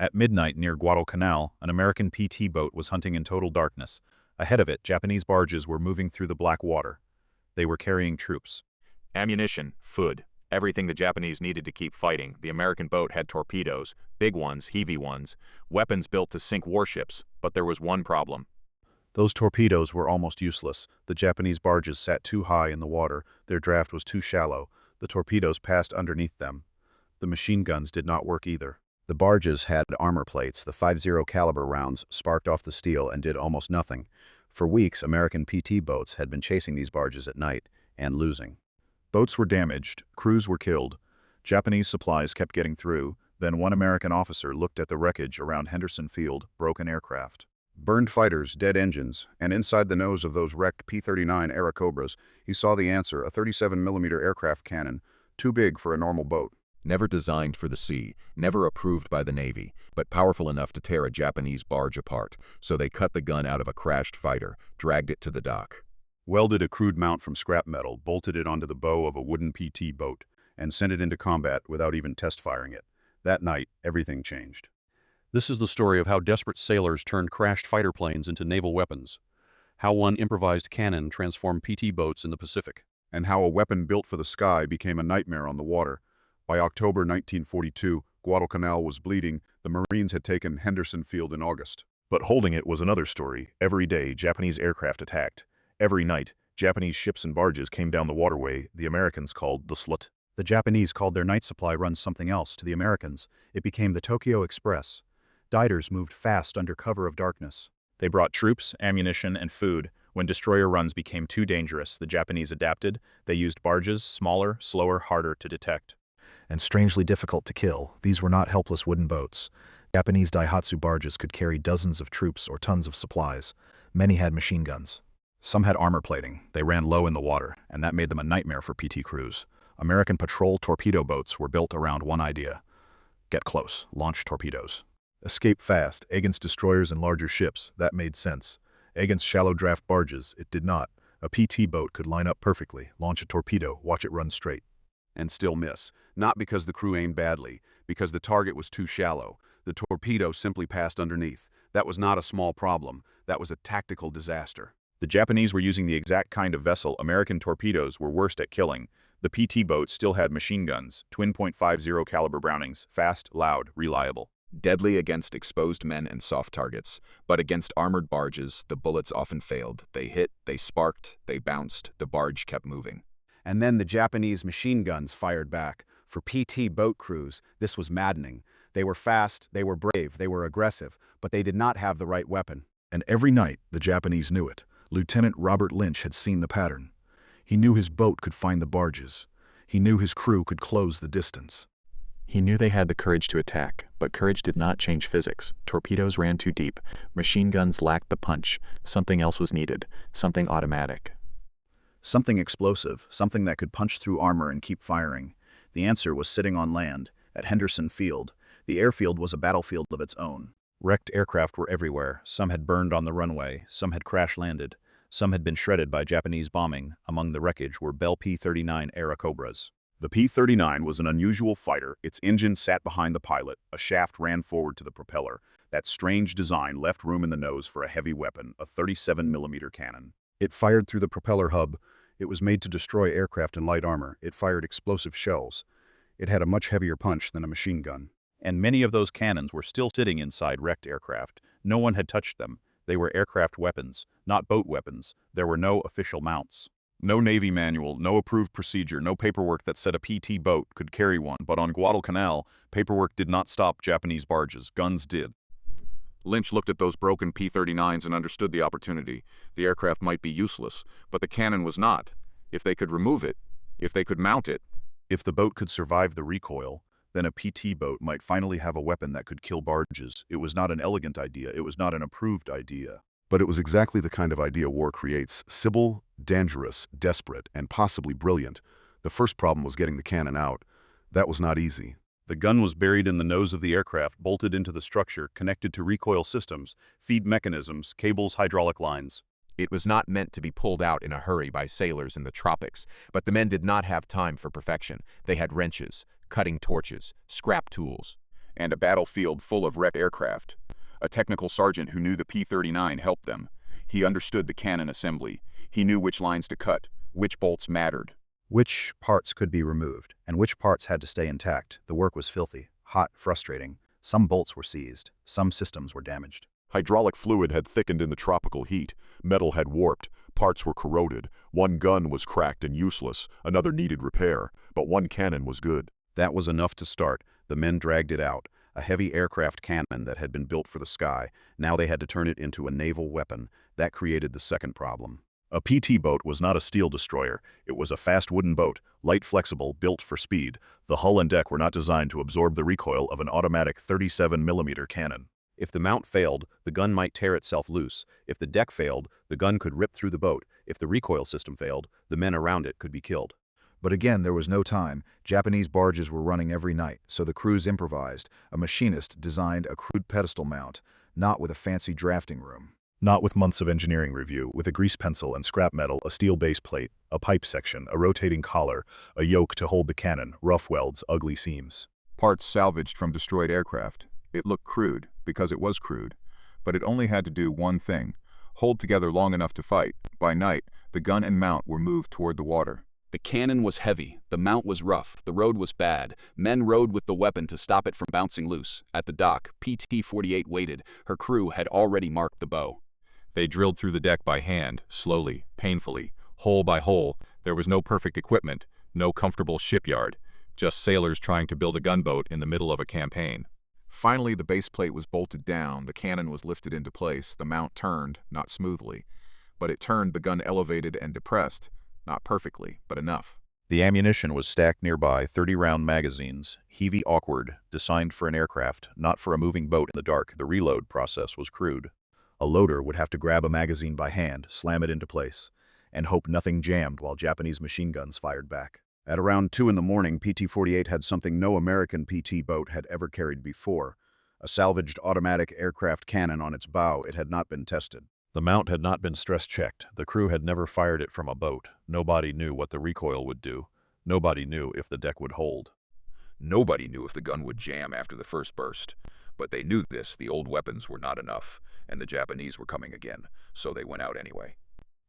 At midnight near Guadalcanal, an American PT boat was hunting in total darkness. Ahead of it, Japanese barges were moving through the black water. They were carrying troops. Ammunition, food, everything the Japanese needed to keep fighting. The American boat had torpedoes, big ones, heavy ones, weapons built to sink warships, but there was one problem. Those torpedoes were almost useless. The Japanese barges sat too high in the water, their draft was too shallow. The torpedoes passed underneath them. The machine guns did not work either. The barges had armor plates. The .50 caliber rounds sparked off the steel and did almost nothing. For weeks, American PT boats had been chasing these barges at night and losing. Boats were damaged, crews were killed. Japanese supplies kept getting through. Then one American officer looked at the wreckage around Henderson Field, broken aircraft. Burned fighters, dead engines, and inside the nose of those wrecked P-39 Airacobras, he saw the answer, a 37mm aircraft cannon, too big for a normal boat. Never designed for the sea, never approved by the Navy, but powerful enough to tear a Japanese barge apart, so they cut the gun out of a crashed fighter, dragged it to the dock. Welded a crude mount from scrap metal, bolted it onto the bow of a wooden PT boat, and sent it into combat without even test firing it. That night, everything changed. This is the story of how desperate sailors turned crashed fighter planes into naval weapons, how one improvised cannon transformed PT boats in the Pacific, and how a weapon built for the sky became a nightmare on the water. By October 1942, Guadalcanal was bleeding. The Marines had taken Henderson Field in August. But holding it was another story. Every day, Japanese aircraft attacked. Every night, Japanese ships and barges came down the waterway the Americans called the Slut. The Japanese called their night supply run something else to the Americans. It became the Tokyo Express. Diners moved fast under cover of darkness. They brought troops, ammunition, and food. When destroyer runs became too dangerous, the Japanese adapted. They used barges, smaller, slower, harder to detect. And strangely difficult to kill. These were not helpless wooden boats. Japanese Daihatsu barges could carry dozens of troops or tons of supplies. Many had machine guns. Some had armor plating. They ran low in the water, and that made them a nightmare for PT crews. American patrol torpedo boats were built around one idea: get close, launch torpedoes. Escape fast, against destroyers and larger ships, that made sense. Against shallow draft barges, it did not. A PT boat could line up perfectly, launch a torpedo, watch it run straight. And still miss. Not because the crew aimed badly, because the target was too shallow. The torpedo simply passed underneath. That was not a small problem. That was a tactical disaster. The Japanese were using the exact kind of vessel American torpedoes were worst at killing. The PT boat still had machine guns, twin .50 caliber Brownings, fast, loud, reliable. Deadly against exposed men and soft targets, but against armored barges, the bullets often failed. They hit, they sparked, they bounced, the barge kept moving. And then the Japanese machine guns fired back. For PT boat crews, this was maddening. They were fast, they were brave, they were aggressive, but they did not have the right weapon. And every night, the Japanese knew it. Lieutenant Robert Lynch had seen the pattern. He knew his boat could find the barges. He knew his crew could close the distance. He knew they had the courage to attack, but courage did not change physics. Torpedoes ran too deep. Machine guns lacked the punch. Something else was needed. Something automatic. Something explosive, something that could punch through armor and keep firing. The answer was sitting on land, at Henderson Field. The airfield was a battlefield of its own. Wrecked aircraft were everywhere. Some had burned on the runway. Some had crash-landed. Some had been shredded by Japanese bombing. Among the wreckage were Bell P-39 Airacobras. The P-39 was an unusual fighter. Its engine sat behind the pilot. A shaft ran forward to the propeller. That strange design left room in the nose for a heavy weapon, a 37mm cannon. It fired through the propeller hub. It was made to destroy aircraft and light armor. It fired explosive shells. It had a much heavier punch than a machine gun. And many of those cannons were still sitting inside wrecked aircraft. No one had touched them. They were aircraft weapons, not boat weapons. There were no official mounts. No Navy manual, no approved procedure, no paperwork that said a PT boat could carry one. But on Guadalcanal, paperwork did not stop Japanese barges. Guns did. Lynch looked at those broken P-39s and understood the opportunity. The aircraft might be useless, but the cannon was not. If they could remove it, if they could mount it. If the boat could survive the recoil, then a PT boat might finally have a weapon that could kill barges. It was not an elegant idea. It was not an approved idea. But it was exactly the kind of idea war creates. Simple, dangerous, desperate, and possibly brilliant. The first problem was getting the cannon out. That was not easy. The gun was buried in the nose of the aircraft, bolted into the structure, connected to recoil systems, feed mechanisms, cables, hydraulic lines. It was not meant to be pulled out in a hurry by sailors in the tropics, but the men did not have time for perfection. They had wrenches, cutting torches, scrap tools. and a battlefield full of wrecked aircraft. A technical sergeant who knew the P-39 helped them. He understood the cannon assembly. He knew which lines to cut, which bolts mattered. Which parts could be removed, and which parts had to stay intact. The work was filthy, hot, frustrating. Some bolts were seized, some systems were damaged. Hydraulic fluid had thickened in the tropical heat, metal had warped, parts were corroded, one gun was cracked and useless, another needed repair, but one cannon was good. That was enough to start. The men dragged it out, a heavy aircraft cannon that had been built for the sky. Now they had to turn it into a naval weapon. That created the second problem. A PT boat was not a steel destroyer. It was a fast wooden boat, light, flexible, built for speed. The hull and deck were not designed to absorb the recoil of an automatic 37mm cannon. If the mount failed, the gun might tear itself loose. If the deck failed, the gun could rip through the boat. If the recoil system failed, the men around it could be killed. But again, there was no time. Japanese barges were running every night, so the crews improvised. A machinist designed a crude pedestal mount, not with a fancy drafting room. Not with months of engineering review, with a grease pencil and scrap metal, a steel base plate, a pipe section, a rotating collar, a yoke to hold the cannon, rough welds, ugly seams. Parts salvaged from destroyed aircraft. It looked crude, because it was crude. But it only had to do one thing: hold together long enough to fight. By night, the gun and mount were moved toward the water. The cannon was heavy, the mount was rough, the road was bad. Men rowed with the weapon to stop it from bouncing loose. At the dock, PT-48 waited. Her crew had already marked the bow. They drilled through the deck by hand, slowly, painfully, hole by hole. There was no perfect equipment, no comfortable shipyard, just sailors trying to build a gunboat in the middle of a campaign. Finally, the base plate was bolted down, the cannon was lifted into place, the mount turned, not smoothly. But it turned, the gun elevated and depressed, not perfectly, but enough. The ammunition was stacked nearby, 30-round magazines, heavy, awkward, designed for an aircraft, not for a moving boat in the dark. The reload process was crude. A loader would have to grab a magazine by hand, slam it into place, and hope nothing jammed while Japanese machine guns fired back. At around 2 in the morning, PT-48 had something no American PT boat had ever carried before: a salvaged automatic aircraft cannon on its bow. It had not been tested. The mount had not been stress-checked. The crew had never fired it from a boat. Nobody knew what the recoil would do. Nobody knew if the deck would hold. Nobody knew if the gun would jam after the first burst. But they knew this: the old weapons were not enough, and the Japanese were coming again, so they went out anyway.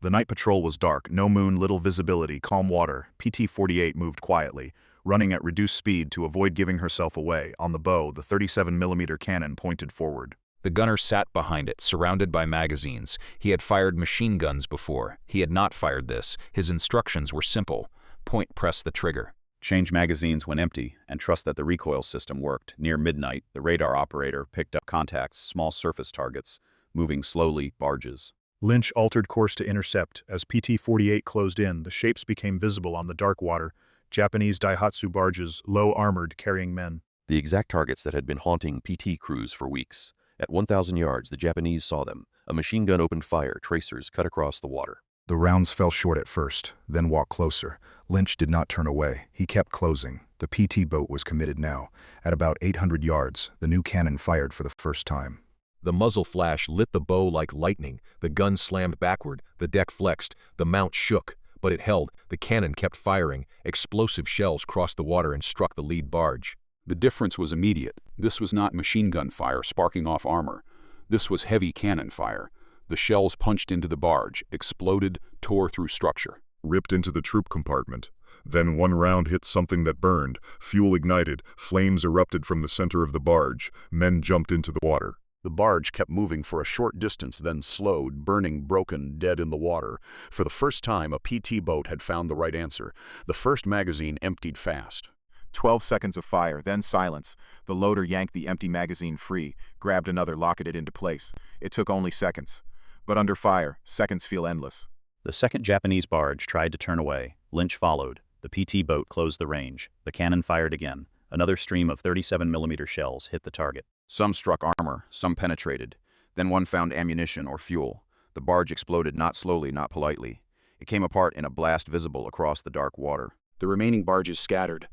The night patrol was dark, no moon, little visibility, calm water. PT-48 moved quietly, running at reduced speed to avoid giving herself away. On the bow, the 37mm cannon pointed forward. The gunner sat behind it, surrounded by magazines. He had fired machine guns before. He had not fired this. His instructions were simple: point, press the trigger. Change magazines when empty, and trust that the recoil system worked. Near midnight, the radar operator picked up contacts, small surface targets, moving slowly, barges. Lynch altered course to intercept. As PT-48 closed in, the shapes became visible on the dark water. Japanese Daihatsu barges, low-armored, carrying men. The exact targets that had been haunting PT crews for weeks. At 1,000 yards, the Japanese saw them. A machine gun opened fire, tracers cut across the water. The rounds fell short at first, then walked closer. Lynch did not turn away. He kept closing. The PT boat was committed now. At about 800 yards, the new cannon fired for the first time. The muzzle flash lit the bow like lightning. The gun slammed backward. The deck flexed. The mount shook. But it held. The cannon kept firing. Explosive shells crossed the water and struck the lead barge. The difference was immediate. This was not machine gun fire sparking off armor. This was heavy cannon fire. The shells punched into the barge, exploded, tore through structure. Ripped into the troop compartment. Then one round hit something that burned. Fuel ignited. Flames erupted from the center of the barge. Men jumped into the water. The barge kept moving for a short distance, then slowed, burning, broken, dead in the water. For the first time, a PT boat had found the right answer. The first magazine emptied fast. 12 seconds of fire, then silence. The loader yanked the empty magazine free, grabbed another, locketed it into place. It took only seconds. But under fire, seconds feel endless. The second Japanese barge tried to turn away. Lynch followed. The PT boat closed the range. The cannon fired again. Another stream of 37mm shells hit the target. Some struck armor, some penetrated. Then one found ammunition or fuel. The barge exploded, not slowly, not politely. It came apart in a blast visible across the dark water. The remaining barges scattered.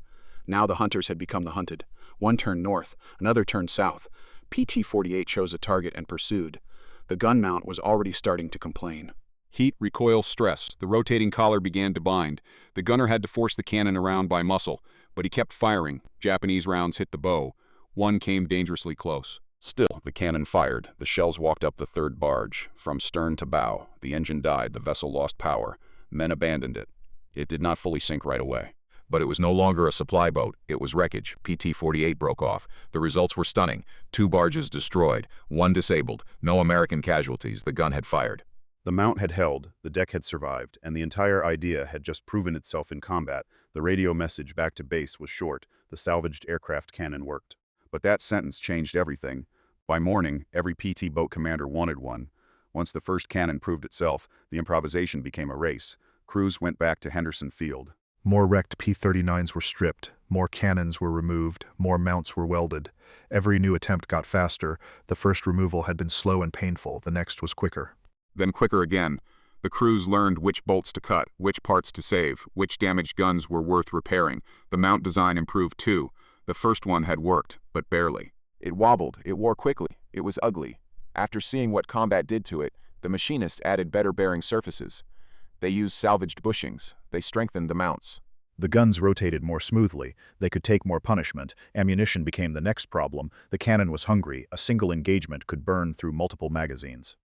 Now the hunters had become the hunted. One turned north, another turned south. PT-48 chose a target and pursued. The gun mount was already starting to complain. Heat, recoil, stress. The rotating collar began to bind. The gunner had to force the cannon around by muscle, but he kept firing. Japanese rounds hit the bow. One came dangerously close. Still, the cannon fired. The shells walked up the third barge. From stern to bow, the engine died, the vessel lost power. Men abandoned it. It did not fully sink right away. But it was no longer a supply boat, it was wreckage. PT-48 broke off. The results were stunning. 2 barges destroyed, 1 disabled, no American casualties, the gun had fired. The mount had held, the deck had survived, and the entire idea had just proven itself in combat. The radio message back to base was short. The salvaged aircraft cannon worked. But that sentence changed everything. By morning, every PT boat commander wanted one. Once the first cannon proved itself, the improvisation became a race. Crews went back to Henderson Field. More wrecked P-39s were stripped, more cannons were removed, more mounts were welded. Every new attempt got faster. The first removal had been slow and painful, the next was quicker. Then quicker again. The crews learned which bolts to cut, which parts to save, which damaged guns were worth repairing. The mount design improved too. The first one had worked, but barely. It wobbled, it wore quickly, it was ugly. After seeing what combat did to it, the machinists added better bearing surfaces. They used salvaged bushings. They strengthened the mounts. The guns rotated more smoothly. They could take more punishment. Ammunition became the next problem. The cannon was hungry. A single engagement could burn through multiple magazines.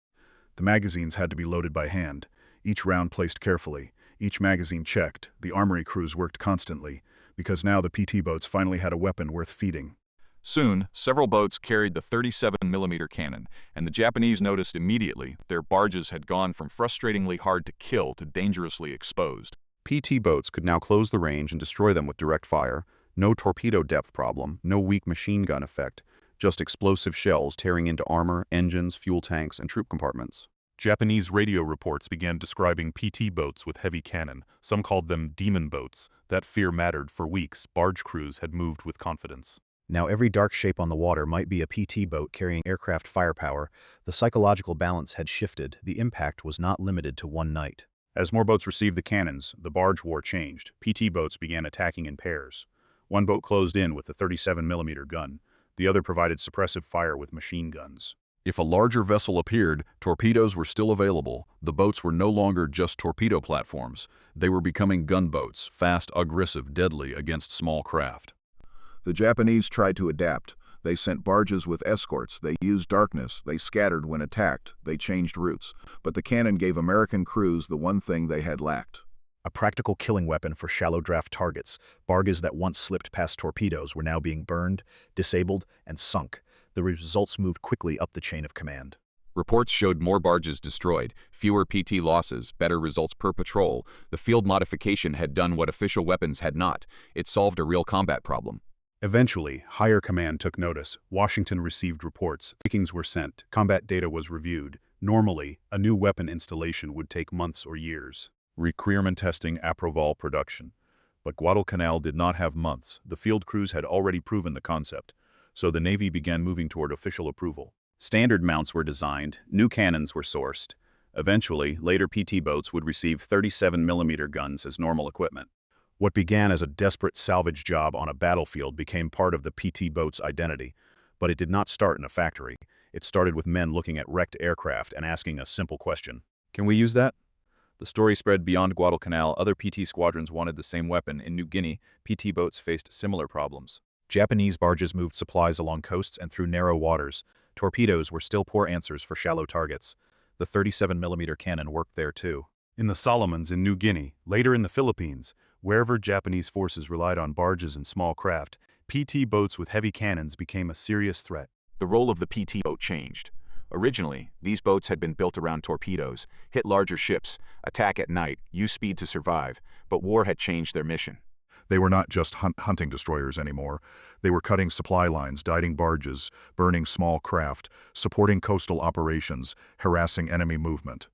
The magazines had to be loaded by hand, each round placed carefully, each magazine checked. The armory crews worked constantly, because now the PT boats finally had a weapon worth feeding. Soon, several boats carried the 37mm cannon, and the Japanese noticed immediately their barges had gone from frustratingly hard to kill to dangerously exposed. PT boats could now close the range and destroy them with direct fire. No torpedo depth problem, no weak machine gun effect, just explosive shells tearing into armor, engines, fuel tanks, and troop compartments. Japanese radio reports began describing PT boats with heavy cannon. Some called them demon boats. That fear mattered. For weeks, barge crews had moved with confidence. Now every dark shape on the water might be a PT boat carrying aircraft firepower. The psychological balance had shifted. The impact was not limited to one night. As more boats received the cannons, the barge war changed. PT boats began attacking in pairs. One boat closed in with a 37mm gun. The other provided suppressive fire with machine guns. If a larger vessel appeared, torpedoes were still available. The boats were no longer just torpedo platforms. They were becoming gunboats, fast, aggressive, deadly against small craft. The Japanese tried to adapt. They sent barges with escorts. They used darkness. They scattered when attacked. They changed routes. But the cannon gave American crews the one thing they had lacked. A practical killing weapon for shallow draft targets. Barges that once slipped past torpedoes were now being burned, disabled, and sunk. The results moved quickly up the chain of command. Reports showed more barges destroyed, fewer PT losses, better results per patrol. The field modification had done what official weapons had not. It solved a real combat problem. Eventually, higher command took notice. Washington received reports. Takings were sent. Combat data was reviewed. Normally, a new weapon installation would take months or years. Requirement testing, approval, production. But Guadalcanal did not have months. The field crews had already proven the concept, so the Navy began moving toward official approval. Standard mounts were designed, new cannons were sourced. Eventually, later PT boats would receive 37mm guns as normal equipment. What began as a desperate salvage job on a battlefield became part of the PT boat's identity. But it did not start in a factory. It started with men looking at wrecked aircraft and asking a simple question. Can we use that? The story spread beyond Guadalcanal. Other PT squadrons wanted the same weapon. In New Guinea, PT boats faced similar problems. Japanese barges moved supplies along coasts and through narrow waters. Torpedoes were still poor answers for shallow targets. The 37mm cannon worked there too. In the Solomons in New Guinea, later in the Philippines, wherever Japanese forces relied on barges and small craft, PT boats with heavy cannons became a serious threat. The role of the PT boat changed. Originally, these boats had been built around torpedoes, hit larger ships, attack at night, use speed to survive, but war had changed their mission. They were not just hunting destroyers anymore. They were cutting supply lines, guiding barges, burning small craft, supporting coastal operations, harassing enemy movement.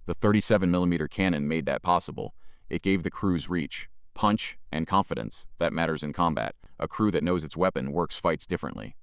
The 37mm cannon made that possible. It gave the crews reach, punch, and confidence that matters in combat. A crew that knows its weapon works fights differently.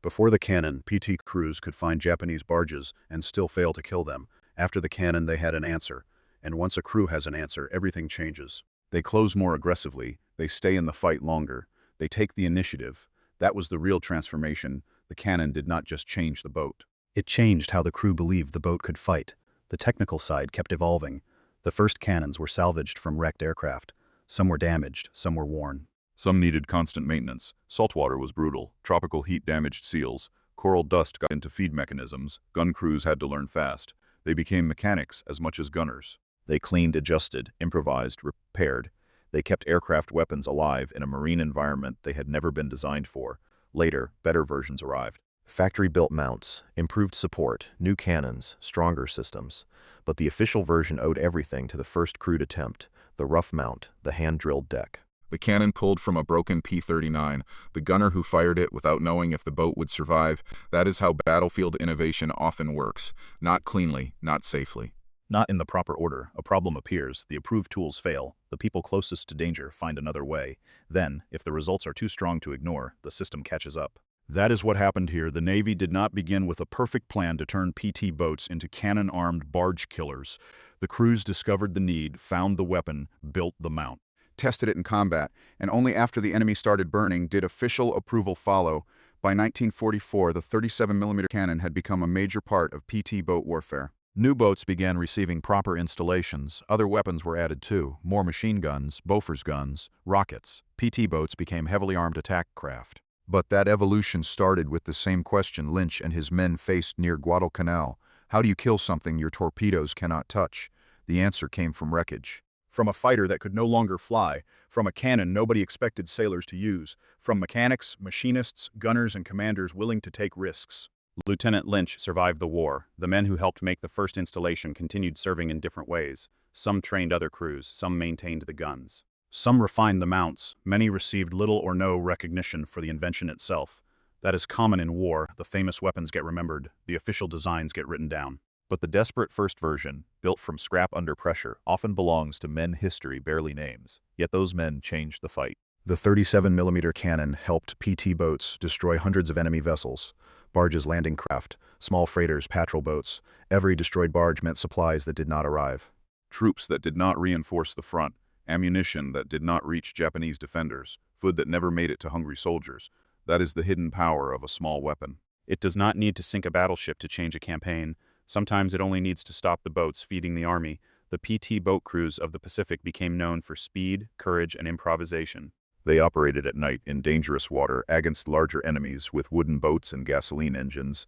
Before the cannon, PT crews could find Japanese barges and still fail to kill them. After the cannon, they had an answer. And once a crew has an answer, everything changes. They close more aggressively. They stay in the fight longer. They take the initiative. That was the real transformation. The cannon did not just change the boat. It changed how the crew believed the boat could fight. The technical side kept evolving. The first cannons were salvaged from wrecked aircraft. Some were damaged, some were worn. Some needed constant maintenance. Saltwater was brutal. Tropical heat damaged seals. Coral dust got into feed mechanisms. Gun crews had to learn fast. They became mechanics as much as gunners. They cleaned, adjusted, improvised, repaired. They kept aircraft weapons alive in a marine environment they had never been designed for. Later, better versions arrived. Factory-built mounts, improved support, new cannons, stronger systems. But the official version owed everything to the first crude attempt, the rough mount, the hand-drilled deck. The cannon pulled from a broken P-39, the gunner who fired it without knowing if the boat would survive. That is how battlefield innovation often works. Not cleanly, not safely. Not in the proper order. A problem appears, the approved tools fail, the people closest to danger find another way. Then, if the results are too strong to ignore, the system catches up. That is what happened here. The Navy did not begin with a perfect plan to turn PT boats into cannon-armed barge killers. The crews discovered the need, found the weapon, built the mount, tested it in combat, and only after the enemy started burning did official approval follow. By 1944, the 37mm cannon had become a major part of PT boat warfare. New boats began receiving proper installations. Other weapons were added too. More machine guns, Bofors guns, rockets. PT boats became heavily armed attack craft. But that evolution started with the same question Lynch and his men faced near Guadalcanal. How do you kill something your torpedoes cannot touch? The answer came from wreckage. From a fighter that could no longer fly, from a cannon nobody expected sailors to use, from mechanics, machinists, gunners, and commanders willing to take risks. Lieutenant Lynch survived the war. The men who helped make the first installation continued serving in different ways. Some trained other crews, some maintained the guns. Some refined the mounts. Many received little or no recognition for the invention itself. That is common in war. The famous weapons get remembered. The official designs get written down. But the desperate first version, built from scrap under pressure, often belongs to men history barely names. Yet those men changed the fight. The 37mm cannon helped PT boats destroy hundreds of enemy vessels. Barges, landing craft, small freighters, patrol boats. Every destroyed barge meant supplies that did not arrive. Troops that did not reinforce the front. Ammunition that did not reach Japanese defenders. Food that never made it to hungry soldiers. That is the hidden power of a small weapon. It does not need to sink a battleship to change a campaign. Sometimes it only needs to stop the boats feeding the army. The PT boat crews of the Pacific became known for speed, courage, and improvisation. They operated at night in dangerous water against larger enemies with wooden boats and gasoline engines.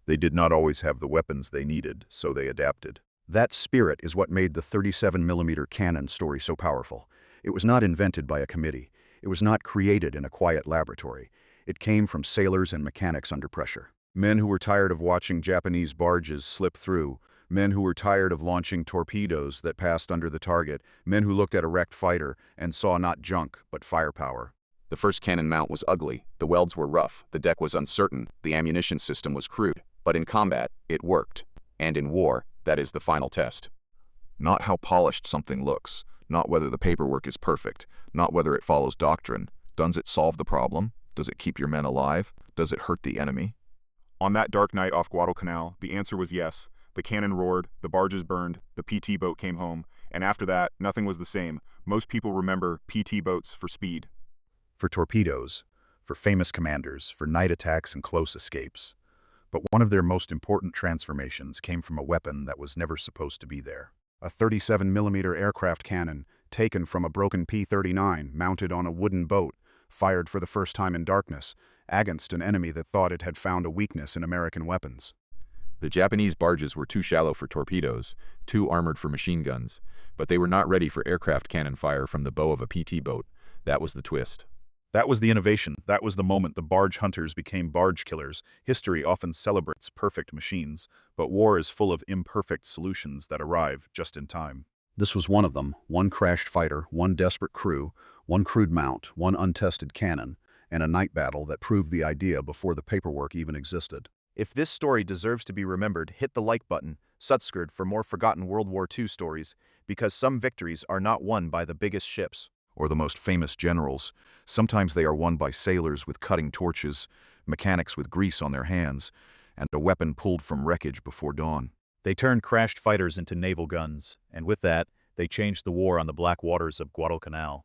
They did not always have the weapons they needed, so they adapted. That spirit is what made the 37mm cannon story so powerful. It was not invented by a committee. It was not created in a quiet laboratory. It came from sailors and mechanics under pressure. Men who were tired of watching Japanese barges slip through. Men who were tired of launching torpedoes that passed under the target. Men who looked at a wrecked fighter and saw not junk, but firepower. The first cannon mount was ugly, the welds were rough, the deck was uncertain, the ammunition system was crude. But in combat, it worked. And in war, that is the final test. Not how polished something looks, not whether the paperwork is perfect, not whether it follows doctrine. Does it solve the problem? Does it keep your men alive? Does it hurt the enemy? On that dark night off Guadalcanal, the answer was yes. The cannon roared, the barges burned, the PT boat came home, and after that, nothing was the same. Most people remember PT boats for speed. For torpedoes, for famous commanders, for night attacks and close escapes. But one of their most important transformations came from a weapon that was never supposed to be there. A 37mm aircraft cannon, taken from a broken P-39, mounted on a wooden boat, fired for the first time in darkness, against an enemy that thought it had found a weakness in American weapons. The Japanese barges were too shallow for torpedoes, too armored for machine guns, but they were not ready for aircraft cannon fire from the bow of a PT boat. That was the twist. That was the innovation. That was the moment the barge hunters became barge killers. History often celebrates perfect machines, but war is full of imperfect solutions that arrive just in time. This was one of them. One crashed fighter, one desperate crew, one crude mount, one untested cannon, and a night battle that proved the idea before the paperwork even existed. If this story deserves to be remembered, hit the like button, subscribe for more forgotten World War II stories, because some victories are not won by the biggest ships or the most famous generals. Sometimes they are won by sailors with cutting torches, mechanics with grease on their hands, and a weapon pulled from wreckage before dawn. They turned crashed fighters into naval guns, and with that, they changed the war on the black waters of Guadalcanal.